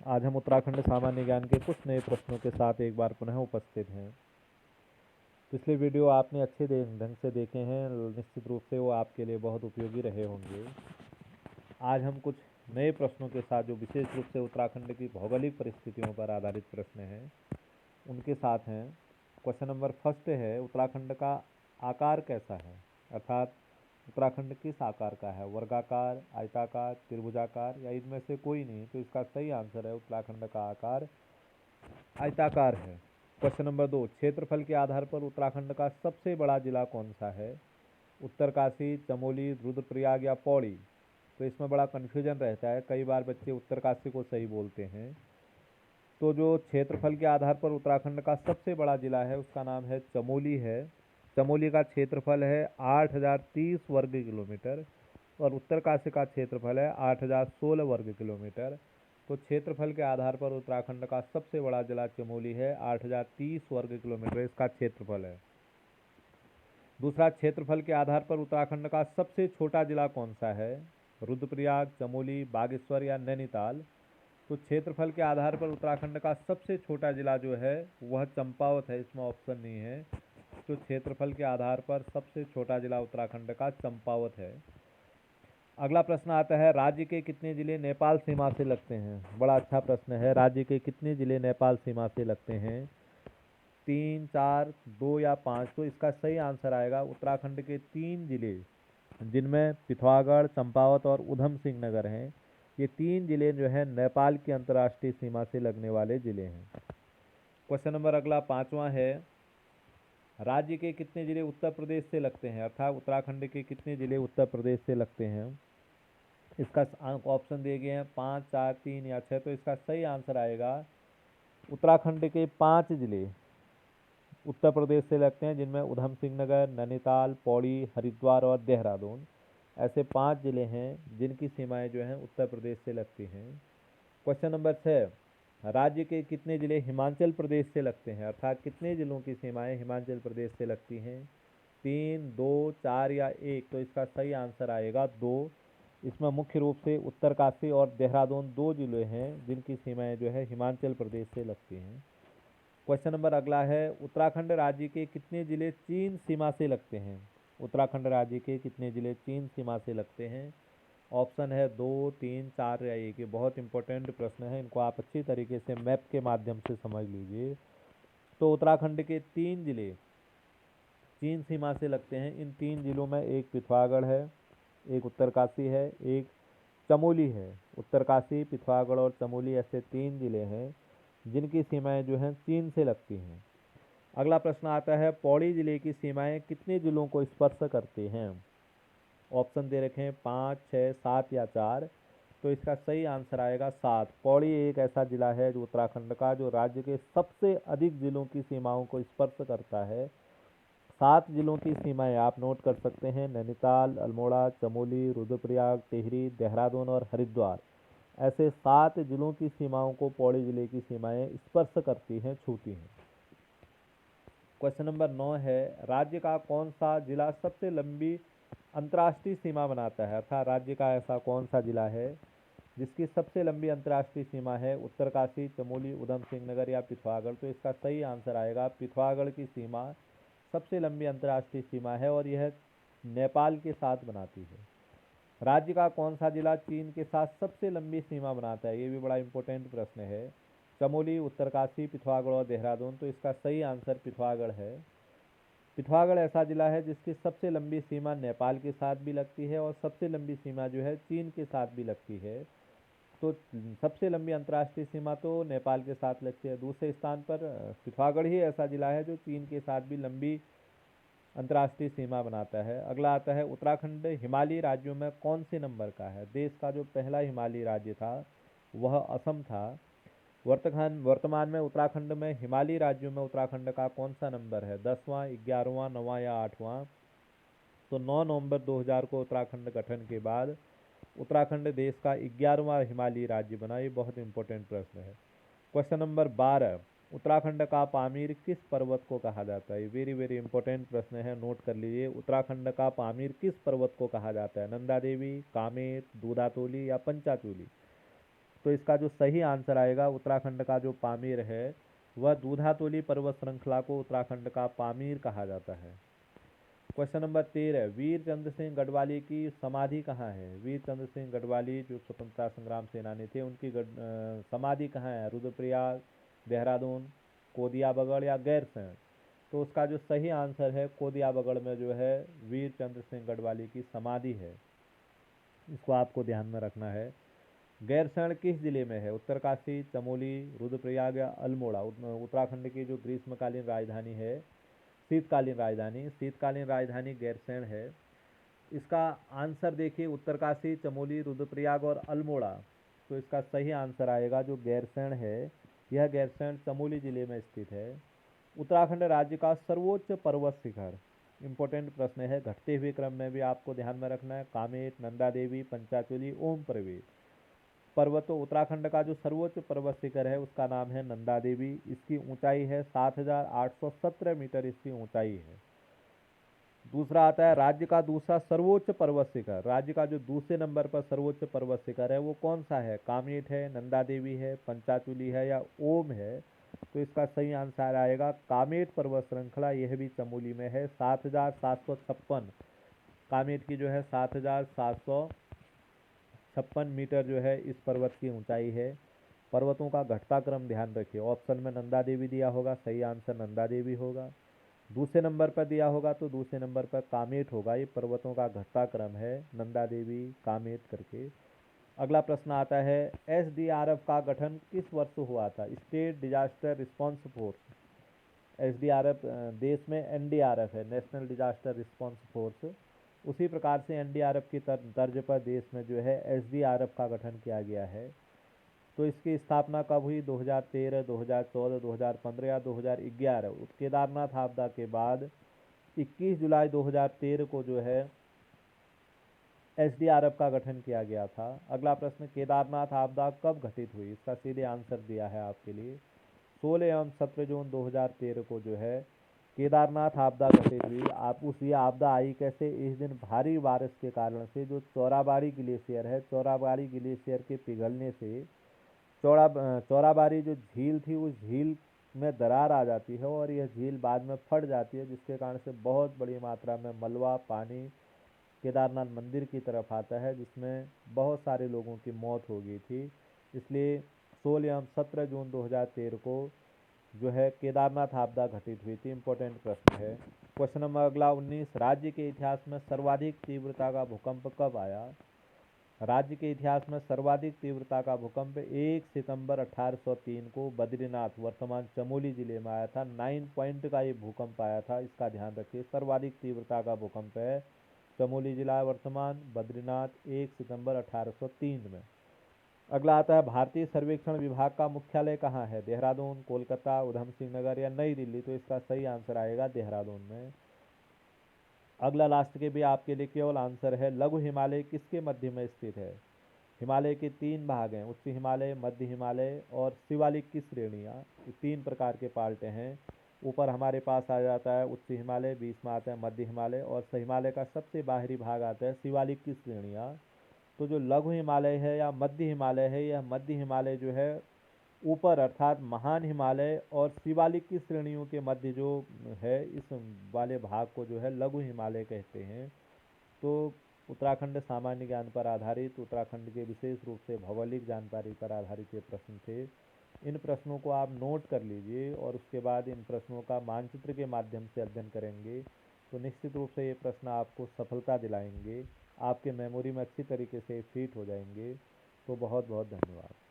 आज हम उत्तराखंड सामान्य ज्ञान के कुछ नए प्रश्नों के साथ एक बार पुनः उपस्थित हैं। पिछले वीडियो आपने अच्छे ढंग से देखे हैं, निश्चित रूप से वो आपके लिए बहुत उपयोगी रहे होंगे। आज हम कुछ नए प्रश्नों के साथ, जो विशेष रूप से उत्तराखंड की भौगोलिक परिस्थितियों पर आधारित प्रश्न हैं, उनके साथ हैं। क्वेश्चन नंबर फर्स्ट है, उत्तराखंड का आकार कैसा है? अर्थात उत्तराखंड किस आकार का है? वर्गाकार, आयताकार, त्रिभुजाकार या इनमें से कोई नहीं? तो इसका सही आंसर है उत्तराखंड का आकार आयताकार है। क्वेश्चन नंबर 2, क्षेत्रफल के आधार पर उत्तराखंड का सबसे बड़ा जिला कौन सा है? उत्तरकाशी, चमोली, रुद्रप्रयाग या पौड़ी? तो इसमें बड़ा कन्फ्यूजन रहता है, कई बार बच्चे उत्तरकाशी को सही बोलते हैं। तो जो क्षेत्रफल के आधार पर उत्तराखंड का सबसे बड़ा जिला है उसका नाम है चमोली है। चमोली का क्षेत्रफल है 8030 वर्ग किलोमीटर और उत्तरकाशी का क्षेत्रफल है 8016 वर्ग किलोमीटर। तो क्षेत्रफल के आधार पर उत्तराखंड का सबसे बड़ा जिला चमोली है, 8030 वर्ग किलोमीटर इसका क्षेत्रफल है। दूसरा, क्षेत्रफल के आधार पर उत्तराखंड का सबसे छोटा जिला कौन सा है? रुद्रप्रयाग, चमोली, बागेश्वर या नैनीताल? तो क्षेत्रफल के आधार पर उत्तराखंड का सबसे छोटा जिला जो है वह चंपावत है, इसमें ऑप्शन नहीं है। तो क्षेत्रफल के आधार पर सबसे छोटा जिला उत्तराखंड का चंपावत है। अगला प्रश्न आता है, राज्य के कितने जिले नेपाल सीमा से लगते हैं? बड़ा अच्छा प्रश्न है। राज्य के कितने जिले नेपाल सीमा से लगते हैं? 3, 4, 2 या 5? तो इसका सही आंसर आएगा उत्तराखंड के 3 जिले, जिनमें पिथौरागढ़, चंपावत और उधम सिंह नगर हैं। ये 3 जिले जो हैं नेपाल की अंतर्राष्ट्रीय सीमा से लगने वाले जिले हैं। क्वेश्चन नंबर अगला 5वां है, राज्य के कितने जिले उत्तर प्रदेश से लगते हैं? अर्थात उत्तराखंड के कितने जिले उत्तर प्रदेश से लगते हैं? इसका ऑप्शन दिए गए हैं 5, 4, 3 या 6। तो इसका सही आंसर आएगा उत्तराखंड के 5 जिले उत्तर प्रदेश से लगते हैं, जिनमें उधम सिंह नगर, नैनीताल, पौड़ी, हरिद्वार और देहरादून, ऐसे 5 जिले हैं जिनकी सीमाएं जो हैं उत्तर प्रदेश से लगती हैं। क्वेश्चन नंबर 6, राज्य के कितने जिले हिमाचल प्रदेश से लगते हैं? अर्थात कितने जिलों की सीमाएं हिमाचल प्रदेश से लगती हैं? 3, 2, 4 या 1? तो इसका सही आंसर आएगा 2। इसमें मुख्य रूप से उत्तरकाशी और देहरादून 2 जिले हैं जिनकी सीमाएं जो है हिमाचल प्रदेश से लगती हैं। क्वेश्चन नंबर अगला है, उत्तराखंड राज्य के कितने जिले चीन सीमा से लगते हैं? उत्तराखंड राज्य के कितने जिले चीन सीमा से लगते हैं? ऑप्शन है 2, 3, 4 या 1। ये बहुत इंपॉर्टेंट प्रश्न है, इनको आप अच्छी तरीके से मैप के माध्यम से समझ लीजिए। तो उत्तराखंड के 3 जिले चीन सीमा से लगते हैं। इन 3 जिलों में एक पिथौरागढ़ है, एक उत्तरकाशी है, एक चमोली है। उत्तरकाशी, पिथौरागढ़ और चमोली ऐसे 3 जिले हैं जिनकी सीमाएं जो हैं चीन से लगती हैं। अगला प्रश्न आता है, पौड़ी जिले की सीमाएं कितने जिलों को स्पर्श करती हैं? ऑप्शन दे रखे हैं 5, 6, 7 या 4। तो इसका सही आंसर आएगा 7। पौड़ी एक ऐसा जिला है जो उत्तराखंड का, जो राज्य के सबसे अधिक जिलों की सीमाओं को स्पर्श करता है। 7 जिलों की सीमाएं आप नोट कर सकते हैं, नैनीताल, अल्मोड़ा, चमोली, रुद्रप्रयाग, टिहरी, देहरादून और हरिद्वार। ऐसे 7 जिलों की सीमाओं को पौड़ी जिले की सीमाएं स्पर्श करती हैं, छूती हैं। क्वेश्चन नंबर 9 है, राज्य का कौन सा जिला सबसे लंबी अंतर्राष्ट्रीय सीमा बनाता है? अर्थात राज्य का ऐसा कौन सा जिला है जिसकी सबसे लंबी अंतर्राष्ट्रीय सीमा है? उत्तरकाशी, चमोली, उधम सिंह नगर या पिथौरागढ़? तो इसका सही आंसर आएगा पिथौरागढ़ की सीमा सबसे लंबी अंतर्राष्ट्रीय सीमा है और यह नेपाल के साथ बनाती है। राज्य का कौन सा जिला चीन के साथ सबसे लंबी सीमा बनाता है? ये भी बड़ा इंपॉर्टेंट प्रश्न है। चमोली, उत्तरकाशी, पिथौरागढ़ और देहरादून? तो इसका सही आंसर पिथौरागढ़ है। पिथौरागढ़ ऐसा जिला है जिसकी सबसे लंबी सीमा नेपाल के साथ भी लगती है और सबसे लंबी सीमा जो है चीन के साथ भी लगती है। तो सबसे लंबी अंतर्राष्ट्रीय सीमा तो नेपाल के साथ लगती है। दूसरे स्थान पर पिथौरागढ़ ही ऐसा जिला है जो चीन के साथ भी लंबी अंतर्राष्ट्रीय सीमा बनाता है। अगला आता है, उत्तराखंड हिमालयी राज्यों में कौन से नंबर का है? देश का जो पहला हिमालयी राज्य था वह असम था। वर्तमान में उत्तराखंड में हिमालयी राज्यों में उत्तराखंड का कौन सा नंबर है? 10वां, 11वां, 9वां या 8वां? तो 9 नवंबर 2000 को उत्तराखंड गठन के बाद उत्तराखंड देश का 11वां हिमालयी राज्य बना। ये बहुत इंपॉर्टेंट प्रश्न है। क्वेश्चन नंबर 12, उत्तराखंड का पामीर किस पर्वत को कहा जाता है? वेरी वेरी इंपॉर्टेंट प्रश्न है, नोट कर लीजिए। उत्तराखंड का पामीर किस पर्वत को कहा जाता है? नंदा देवी, कामेर, दूधातोली या पंचाचूली? तो इसका जो सही आंसर आएगा, उत्तराखंड का जो पामीर है वह दूधातोली पर्वत श्रृंखला को उत्तराखंड का पामीर कहा जाता है। क्वेश्चन नंबर 13, वीर चंद्र सिंह गढ़वाली की समाधि कहाँ है? वीर चंद्र सिंह गढ़वाली जो स्वतंत्रता संग्राम सेनानी थे, उनकी समाधि कहाँ है? रुद्रप्रयाग, देहरादून, कोदिया बगड़ या गैरसैंण? तो उसका जो सही आंसर है, कोदिया बगड़ में जो है वीर चंद्र सिंह गढ़वाली की समाधि है। इसको आपको ध्यान में रखना है। गैरसैंण किस जिले में है? उत्तरकाशी, चमोली, रुद्रप्रयाग या अल्मोड़ा? उत्तराखंड की जो ग्रीष्मकालीन राजधानी है, शीतकालीन राजधानी गैरसैंण है। इसका आंसर देखिए, उत्तरकाशी, चमोली, रुद्रप्रयाग और अल्मोड़ा। तो इसका सही आंसर आएगा जो गैरसैंण है, यह गैरसैंण चमोली जिले में स्थित है। उत्तराखंड राज्य का सर्वोच्च पर्वत शिखर, इंपॉर्टेंट प्रश्न है, घटते हुए क्रम में भी आपको ध्यान में रखना है। कामेट, नंदा देवी, पंचाचूली, ओम प्रवेश पर्वत। तो उत्तराखंड का जो सर्वोच्च पर्वत शिखर है उसका नाम है नंदा देवी। इसकी ऊंचाई है 7,817 मीटर, इसकी ऊंचाई है। दूसरा आता है राज्य का दूसरा सर्वोच्च पर्वत शिखर। राज्य का जो दूसरे नंबर पर सर्वोच्च पर्वत शिखर है वो कौन सा है? कामेट है, नंदा देवी है, पंचाचूली है या ओम है? तो इसका सही आंसर आएगा कामेट पर्वत श्रृंखला। यह भी चमोली में है। 7,756 कामेट की जो है 7,756 मीटर जो है इस पर्वत की ऊंचाई है। पर्वतों का घटता क्रम ध्यान रखिए। ऑप्शन में नंदा देवी दिया होगा, सही आंसर नंदा देवी होगा। दूसरे नंबर पर दिया होगा तो दूसरे नंबर पर कामेट होगा। ये पर्वतों का घटता क्रम है, नंदा देवी, कामेट करके। अगला प्रश्न आता है, एसडीआरएफ का गठन किस वर्ष हुआ था? State disaster response force. SDRF देश में एनडीआरएफ है, नेशनल डिजास्टर रिस्पांस फोर्स। उसी प्रकार से एनडीआरएफ की तर्ज पर देश में जो है एसडीआरएफ का गठन किया गया है। तो इसकी स्थापना कब हुई? 2013, 2014, 2015 या 2011? केदारनाथ आपदा के बाद 21 जुलाई 2013 को जो है एसडीआरएफ का गठन किया गया था। अगला प्रश्न, केदारनाथ आपदा कब घटित हुई? इसका सीधे आंसर दिया है आपके लिए, 16 एवं 17 जून 2013 को जो है केदारनाथ आपदा घटित हुई। ये आपदा आई कैसे? इस दिन भारी बारिश के कारण से जो चौराबाड़ी ग्लेशियर है, चौराबाड़ी ग्लेशियर के पिघलने से चौराबाड़ी जो झील थी उस झील में दरार आ जाती है और यह झील बाद में फट जाती है, जिसके कारण से बहुत बड़ी मात्रा में मलबा पानी केदारनाथ मंदिर की तरफ आता है, जिसमें बहुत सारे लोगों की मौत हो गई थी। इसलिए 16 एवं 17 जून 2013 को जो है केदारनाथ आपदा घटित हुई थी। इंपॉर्टेंट प्रश्न है। क्वेश्चन नंबर अगला 19, राज्य के इतिहास में सर्वाधिक तीव्रता का भूकंप कब आया? राज्य के इतिहास में सर्वाधिक तीव्रता का भूकंप 1 सितंबर 1803 को बद्रीनाथ, वर्तमान चमोली जिले में आया था। 9 पॉइंट का ये भूकंप आया था, इसका ध्यान रखिए। सर्वाधिक तीव्रता का भूकंप है, चमोली जिला वर्तमान, बद्रीनाथ, 1 सितंबर 1803 में। अगला आता है, भारतीय सर्वेक्षण विभाग का मुख्यालय कहाँ है? देहरादून, कोलकाता, उधम सिंह नगर या नई दिल्ली? तो इसका सही आंसर आएगा देहरादून में। अगला लास्ट के भी आपके लिए केवल आंसर है, लघु हिमालय किसके मध्य में स्थित है? हिमालय के 3 भाग हैं, उच्च हिमालय, मध्य हिमालय और शिवालिक की श्रेणियाँ। ये 3 प्रकार के पार्ट हैं। ऊपर हमारे पास आ जाता है उच्च हिमालय, बीच में आता है मध्य हिमालय और हिमालय का सबसे बाहरी भाग आता है शिवालिक की श्रेणियाँ। तो जो लघु हिमालय है या मध्य हिमालय है, यह मध्य हिमालय जो है ऊपर अर्थात महान हिमालय और शिवालिक की श्रेणियों के मध्य जो है, इस वाले भाग को जो है लघु हिमालय कहते हैं। तो उत्तराखंड सामान्य ज्ञान पर आधारित, उत्तराखंड के विशेष रूप से भौगोलिक जानकारी पर आधारित ये प्रश्न थे। इन प्रश्नों को आप नोट कर लीजिए और उसके बाद इन प्रश्नों का मानचित्र के माध्यम से अध्ययन करेंगे तो निश्चित रूप से ये प्रश्न आपको सफलता दिलाएंगे, आपके मेमोरी में अच्छी तरीके से फिट हो जाएंगे। तो बहुत बहुत धन्यवाद।